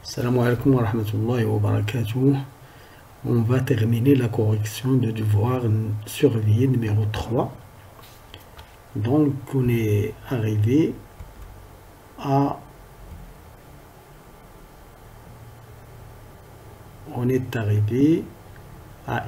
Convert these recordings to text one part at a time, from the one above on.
Salam alaikum wa rahmatullahi wa barakatuh. On va terminer la correction de devoir surveillé numéro 3. Donc on est arrivé à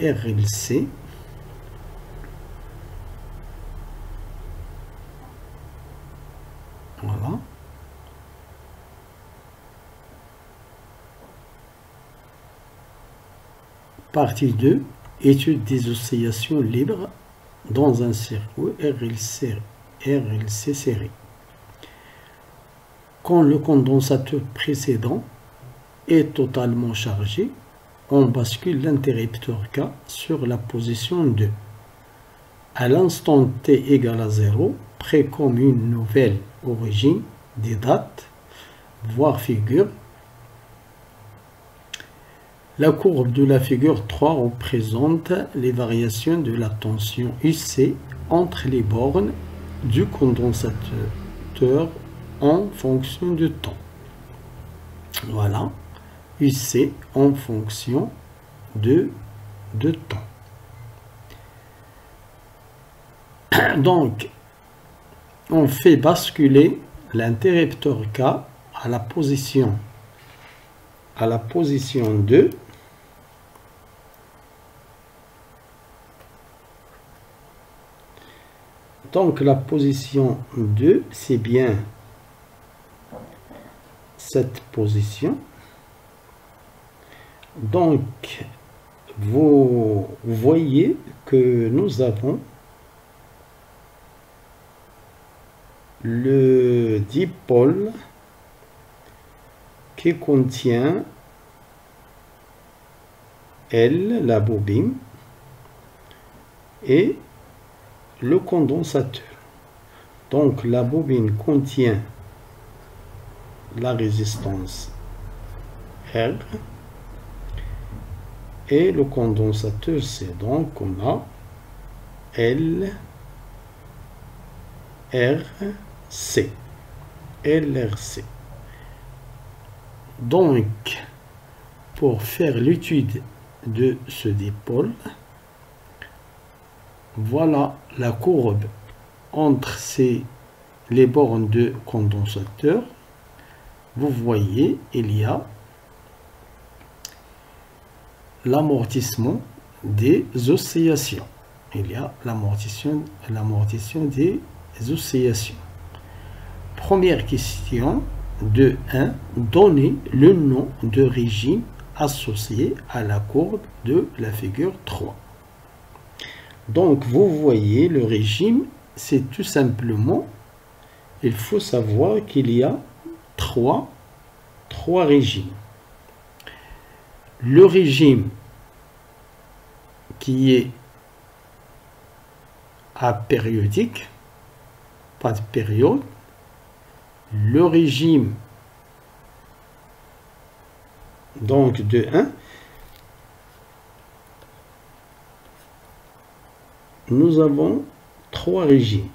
RLC. Voilà. Partie 2, étude des oscillations libres dans un circuit RLC serré. Quand le condensateur précédent est totalement chargé, on bascule l'interrupteur K sur la position 2. À l'instant t égale à 0, près comme une nouvelle origine des dates, voire figure. La courbe de la figure 3 représente les variations de la tension UC entre les bornes du condensateur en fonction du temps. Voilà, UC en fonction de temps. Donc, on fait basculer l'interrupteur K à la position 2. Donc la position 2, c'est bien cette position. Donc vous voyez que nous avons le dipôle qui contient L, la bobine, et le condensateur. Donc la bobine contient la résistance R et le condensateur c'est donc on a LRC. Donc pour faire l'étude de ce dipôle, voilà la courbe entre les bornes de condensateur. Vous voyez, il y a l'amortissement des oscillations. Il y a l'amortissement des oscillations. Première question de 1. Donnez le nom de régime associé à la courbe de la figure 3. Donc vous voyez le régime, c'est tout simplement, il faut savoir qu'il y a trois régimes. Le régime qui est apériodique, pas de période. Le régime donc de 1. Nous avons trois régimes.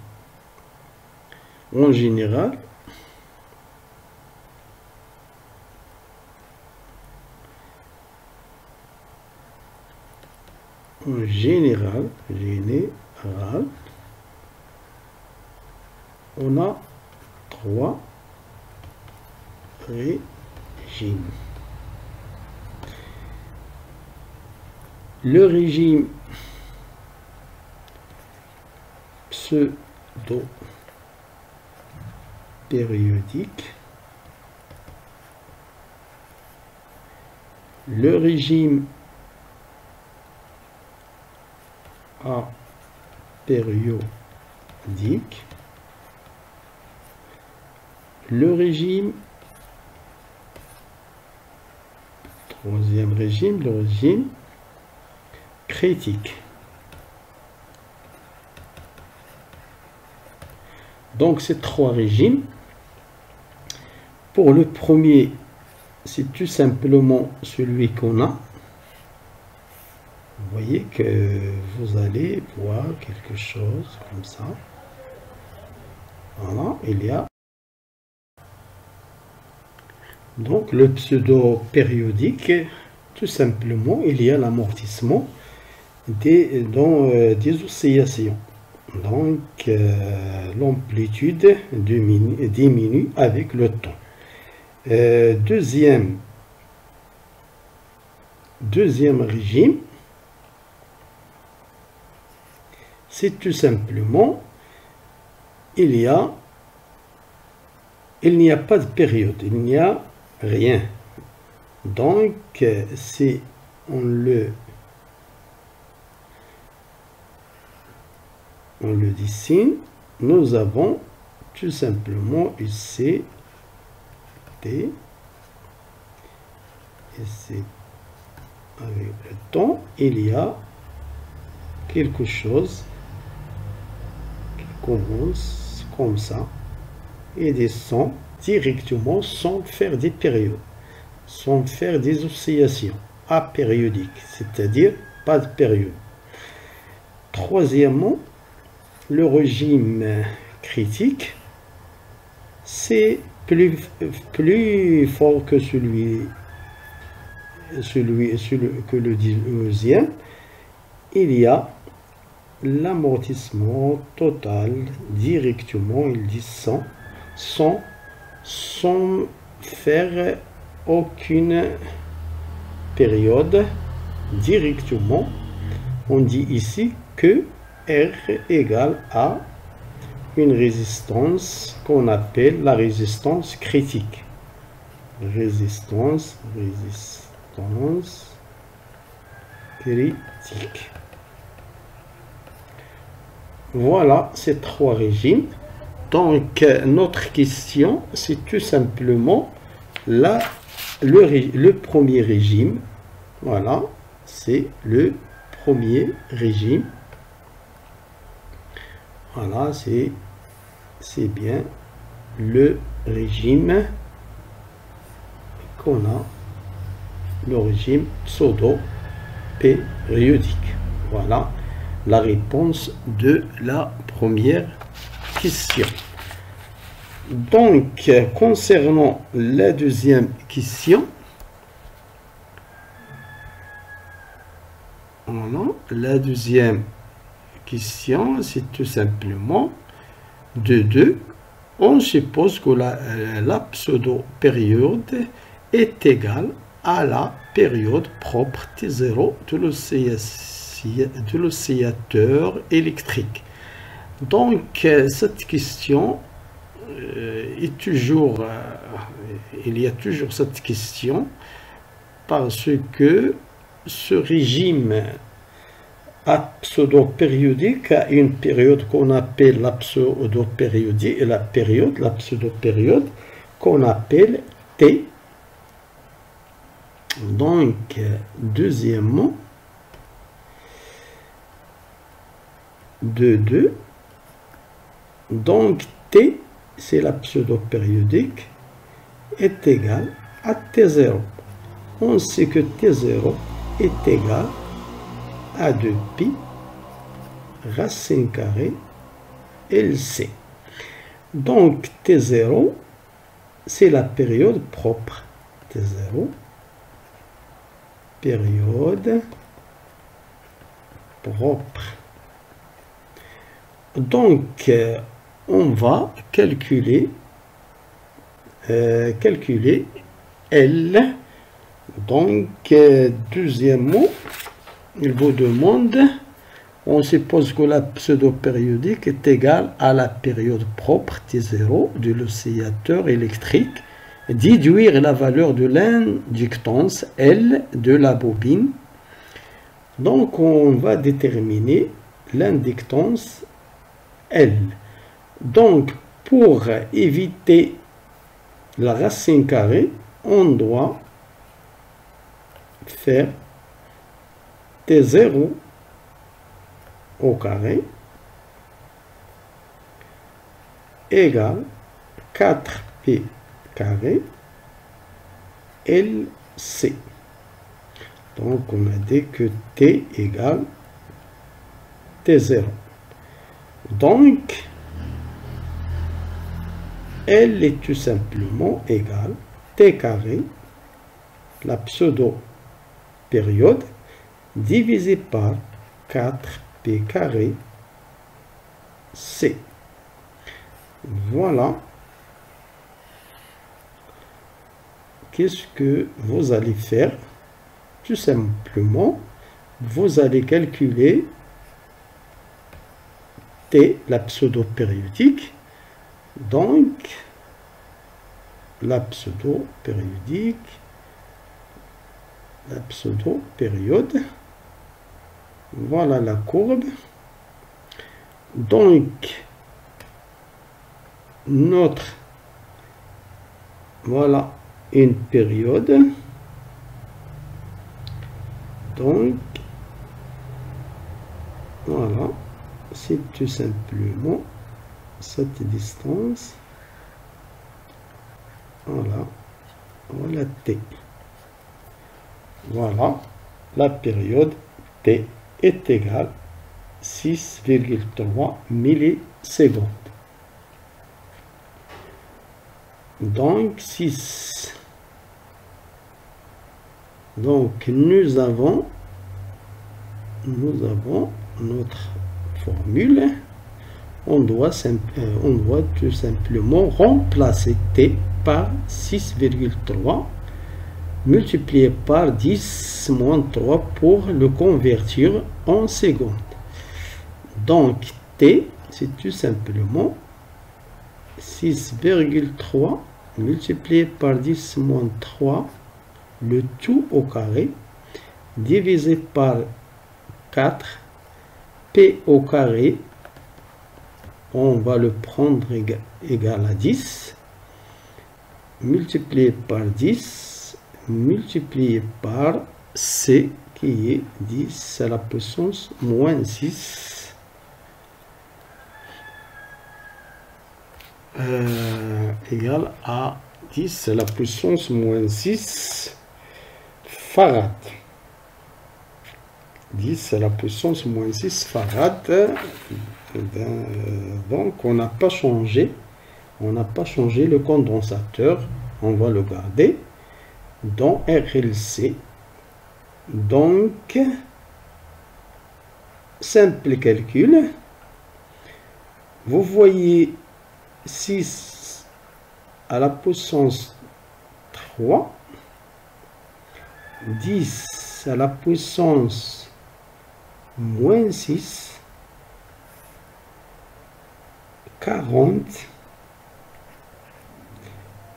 En général, on a trois régimes. Le régime pseudo-périodique, le régime apériodique, le régime, troisième régime, le régime critique. Donc ces trois régimes. Pour le premier, c'est tout simplement celui qu'on a. Vous voyez que vous allez voir quelque chose comme ça. Voilà, il y a Donc le pseudo-périodique, tout simplement, il y a l'amortissement des oscillations. Donc l'amplitude diminue avec le temps. Deuxième régime, c'est tout simplement, il n'y a pas de période, il n'y a rien. Donc si on le dessine, nous avons tout simplement ici T, ici avec le temps, il y a quelque chose qui commence comme ça et descend directement sans faire des périodes, sans faire des oscillations apériodiques, c'est-à-dire pas de période. Troisièmement, le régime critique, c'est plus fort que celui que le deuxième. Il y a l'amortissement total directement, il descend sans faire aucune période directement. On dit ici que R égale à une résistance qu'on appelle la résistance critique. Résistance critique. Voilà ces trois régimes. Donc notre question, c'est tout simplement le premier régime. Voilà, c'est le premier régime. Voilà, c'est bien le régime qu'on a, le régime pseudo-périodique. Voilà la réponse de la première question. Donc, concernant la deuxième question, voilà, la deuxième question, c'est tout simplement de 2. On suppose que la pseudo-période est égale à la période propre T0 de l'oscillateur électrique. Donc, cette question est toujours, il y a toujours cette question parce que ce régime pseudo-périodique a une période qu'on appelle la pseudo-périodie et la pseudo-période qu'on appelle T. Donc, deuxièmement, de 2. Donc, T, c'est la pseudo-périodique, est égale à T0. On sait que T0 est égal à 2pi racine carrée LC. Donc, T0, c'est la période propre. T0, période propre. Donc, on va calculer L. Donc, deuxièmement, il vous demande, on suppose que la pseudo-périodique est égale à la période propre T0 de l'oscillateur électrique, déduire la valeur de l'inductance L de la bobine. Donc, on va déterminer l'inductance L. Donc, pour éviter la racine carrée, on doit faire T0 au carré égale 4P carré LC. Donc, on a dit que T égale T0. Donc, L est tout simplement égal t carré, la pseudo-période, divisé par 4p carré c. Voilà. Qu'est-ce que vous allez faire? Tout simplement, vous allez calculer t, la pseudo-périodique. Donc, la pseudo-périodique, la pseudo-période, voilà la courbe. Donc, voilà une période. Donc, voilà, c'est tout simplement cette distance. Voilà, voilà t. Voilà, la période t est égale 6,3 millisecondes. Donc 6. Donc nous avons notre formule. On doit tout simplement remplacer t par 6,3 multiplié par 10 moins 3 pour le convertir en secondes. Donc t, c'est tout simplement 6,3 multiplié par 10 moins 3, le tout au carré, divisé par 4, p au carré, on va le prendre égal à 10, multiplié par 10, multiplié par c, qui est 10 à la puissance moins 6, égal à 10 à la puissance moins 6 farad. 10 à la puissance moins 6 farad. Donc on n'a pas changé le condensateur, on va le garder dans RLC. Donc simple calcul, vous voyez 6 à la puissance 3, 10 à la puissance moins 6, 40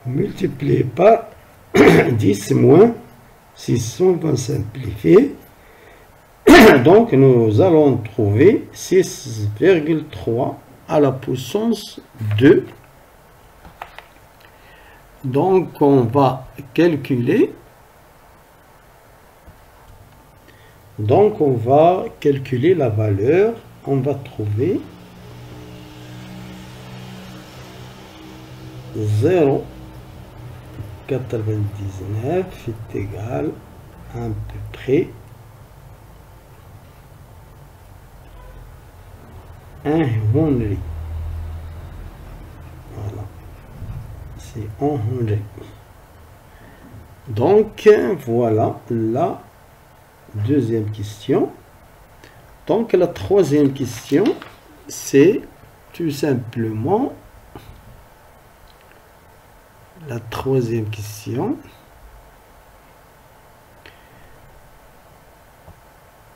multiplié par 10 moins 6, on va simplifier. Donc nous allons trouver 6,3 à la puissance 2. Donc on va calculer. Donc on va calculer la valeur. On va trouver 0,99 est égal à peu près 1 Henry. Voilà, c'est 1 Henry. Donc voilà la deuxième question. Donc la troisième question, c'est tout simplement la troisième question.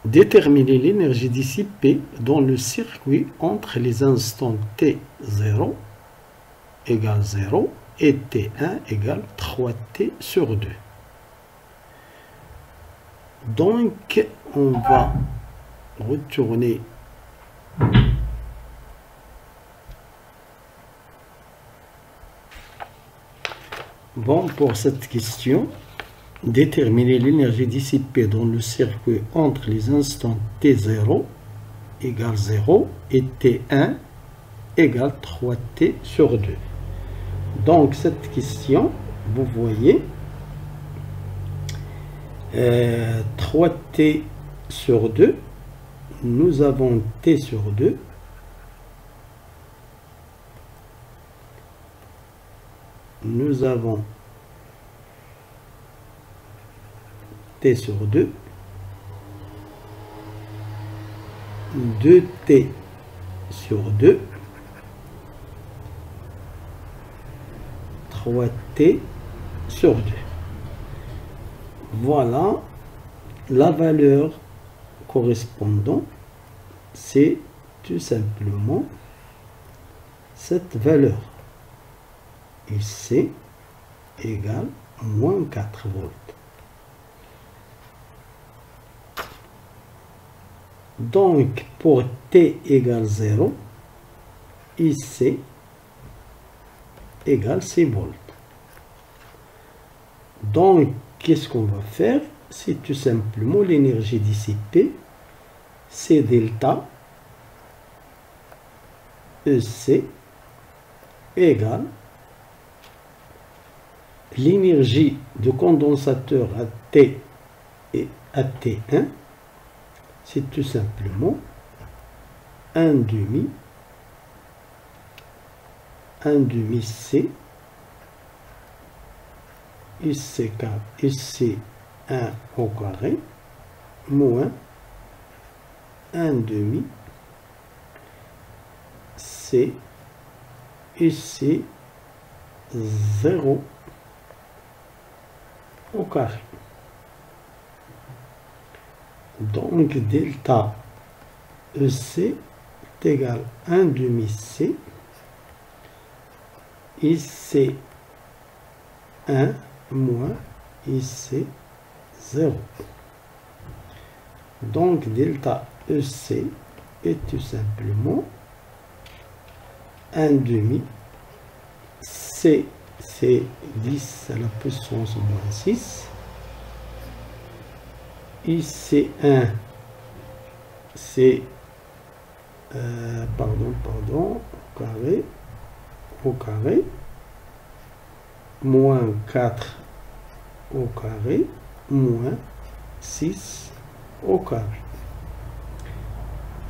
Déterminer l'énergie dissipée dans le circuit entre les instants T0 égale 0 et T1 égale 3T sur 2. Donc, on va retourner pour cette question. Déterminer l'énergie dissipée dans le circuit entre les instants T0 égale 0 et T1 égale 3T sur 2. Donc cette question, vous voyez, 3T sur 2, nous avons T sur 2. Nous avons 3t sur 2, 2t sur 2, 3t sur 2. Voilà la valeur correspondant, c'est tout simplement cette valeur. IC égale moins 4 volts. Donc, pour T égale 0, IC égale 6 volts. Donc, qu'est-ce qu'on va faire? C'est tout simplement l'énergie dissipée, c'est delta EC égale l'énergie de condensateur à T et à T1, c'est tout simplement 1 demi C ici 1 au carré moins 1 demi C ici 0 au carré. Donc delta EC est égal à 1 demi C IC 1 moins IC 0. Donc delta EC est tout simplement 1 demi C, c'est 10 à la puissance moins 6. IC1, c'est au carré, moins 4 au carré, moins 6 au carré.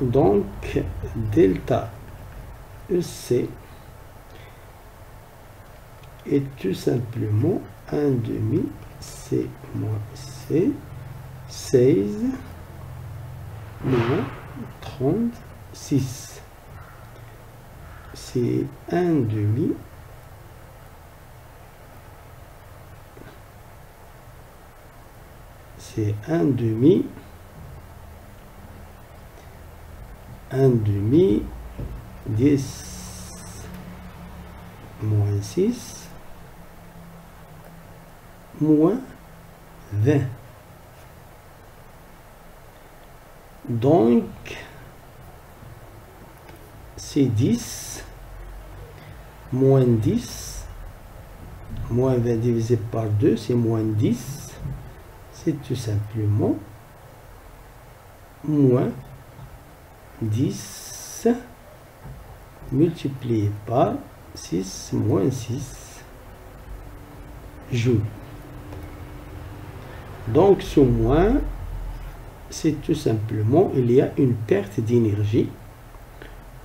Donc, delta EC est tout simplement 1 demi C moins C, 16 moins 36. C'est 1 demi c'est 1 demi 10 moins 6 moins 20. Donc, c'est 10 moins 10 moins 20 divisé par 2, c'est moins 10. C'est tout simplement moins 10 multiplié par 6 moins 6 joules. Donc ce moins, c'est tout simplement, il y a une perte d'énergie.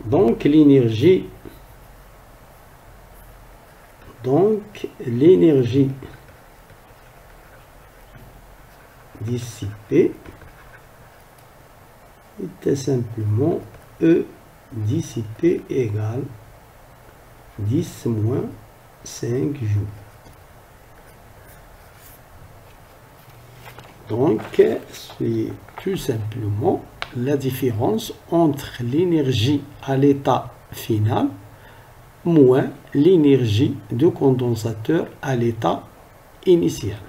Donc l'énergie dissipée était simplement E dissipé égale 10 moins 5 joules. Donc, c'est tout simplement la différence entre l'énergie à l'état final moins l'énergie de condensateur à l'état initial.